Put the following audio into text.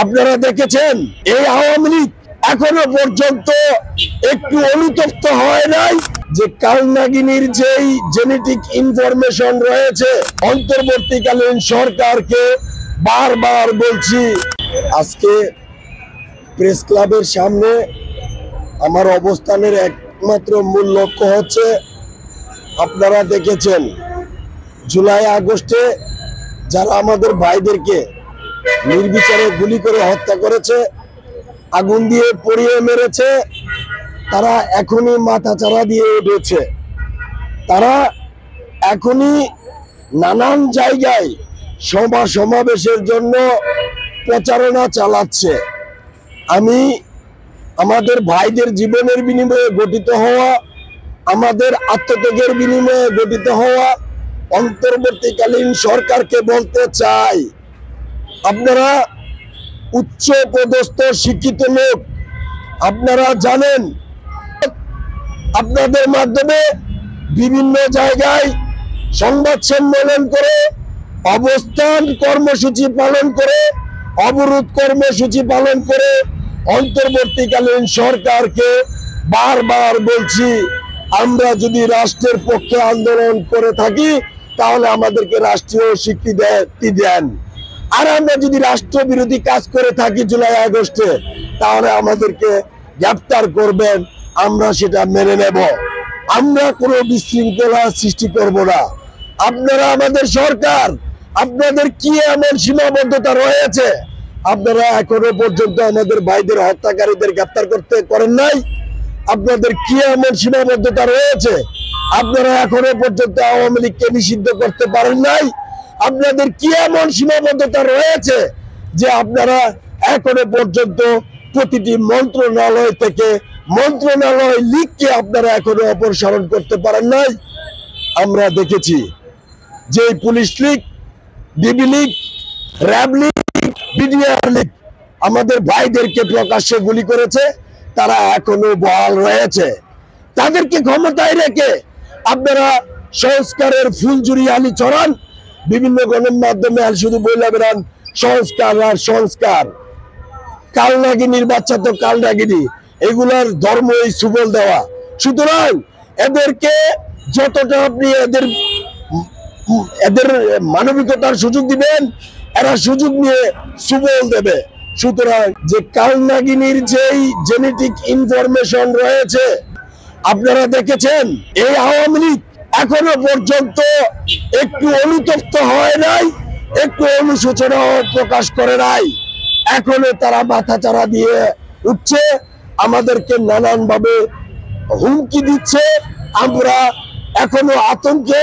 আপনারা দেখেছেন এই আওয়ামী লীগ এখনো পর্যন্ত একটু অনুতপ্ত হয় নাই যে কালনাগিনীর যেই জেনেটিক ইনফরমেশন রয়েছে। অন্তর্বর্তীকালীন সরকারকে বারবার বলছি, আজকে প্রেস ক্লাবের সামনে আমার অবস্থানের একমাত্র মূল লক্ষ্য হচ্ছে, আপনারা দেখেছেন জুলাই আগস্টে যারা আমাদের ভাইদেরকে নির্বিচারে গুলি করে হত্যা করেছে, আগুন দিয়ে পুড়িয়ে মেরেছে, তারা এখনই মাথাচাড়া দিয়ে উঠেছে। তারা এখনই নানান জায়গায় সমাবেশের জন্য প্রচারণা চালাচ্ছে। আমি আমাদের ভাইদের জীবনের বিনিময়ে গঠিত হওয়া, আমাদের আত্মত্যাগের বিনিময়ে গঠিত হওয়া অন্তর্বর্তীকালীন সরকারকে বলতে চাই, আপনারা উচ্চ পদস্থ শিক্ষিত লোক, আপনারা জানেন আপনাদের মাধ্যমে বিভিন্ন জায়গায় সংবাদ সম্মেলন করে, অবস্থান কর্মসূচি পালন করে, অবরোধ কর্মসূচি পালন করে অন্তর্বর্তীকালীন সরকারকে বারবার বলছি, আমরা যদি রাষ্ট্রের পক্ষে আন্দোলন করে থাকি তাহলে আমাদেরকে রাষ্ট্রীয় স্বীকৃতি দেন, আর আমরা যদি রাষ্ট্রবিরোধী কাজ করে থাকি জুলাই আগস্টে তাহলে আমাদেরকে গ্রেফতার করবেন, আমরা সেটা মেনে নেব। আমরা কোনো বিশৃঙ্খলা সৃষ্টি করব না। আপনারা আমাদের সরকার, আপনাদের কি এমন সীমাবদ্ধতা রয়েছে? আপনারা এখনো পর্যন্ত আমাদের ভাইদের হত্যাকারীদের গ্রেফতার করতে পারেন নাই? আপনাদের কি এমন সীমাবদ্ধতা রয়েছে? আপনারা এখনো পর্যন্ত আওয়ামী লীগকে নিষিদ্ধ করতে পারেন নাই? আপনাদের কি এমন সীমাবদ্ধতা রয়েছে যে আপনারা এখনো পর্যন্ত প্রতিটি মন্ত্রণালয় থেকে মন্ত্রণালয় লীগকে আপনারা এখনো অপসারণ করতে পারেন নাই? আমরা দেখেছি যে police League, DB League, RAB League, BDR League আমাদের ভাইদেরকে প্রকাশ্যে গুলি করেছে, তারা এখনো বহাল রয়েছে। তাদেরকে ক্ষমতায় রেখে আপনারা সংস্কারের ফুলঝুরি আলি ছড়ান, বিভিন্ন গণমাধ্যমে শুধু বলে বেড়ান সংস্কার আর সংস্কার। কালনাগিনীর বাচ্চা তো কালনাগিনী, এগুলার ধর্ম এই সুবল দেওয়া। সুতরাং এদেরকে যতটা আপনি এদের মানবিকতার সুযোগ দিবেন, এরা সুযোগ নিয়ে সুবল দেবে। সুতরাং যে কালনাগিনীর যেই জেনেটিক ইনফরমেশন রয়েছে, আপনারা দেখেছেন এই আওয়ামী লীগ এখনো পর্যন্ত একটু অনুতপ্ত হয় নাই, একটু অনুশোচনা প্রকাশ করে নাই। এখনো তারা মাথাচাড়া দিয়ে উঠছে, আমাদেরকে নানান ভাবে হুমকি দিচ্ছে। আমরা এখনো আতঙ্কে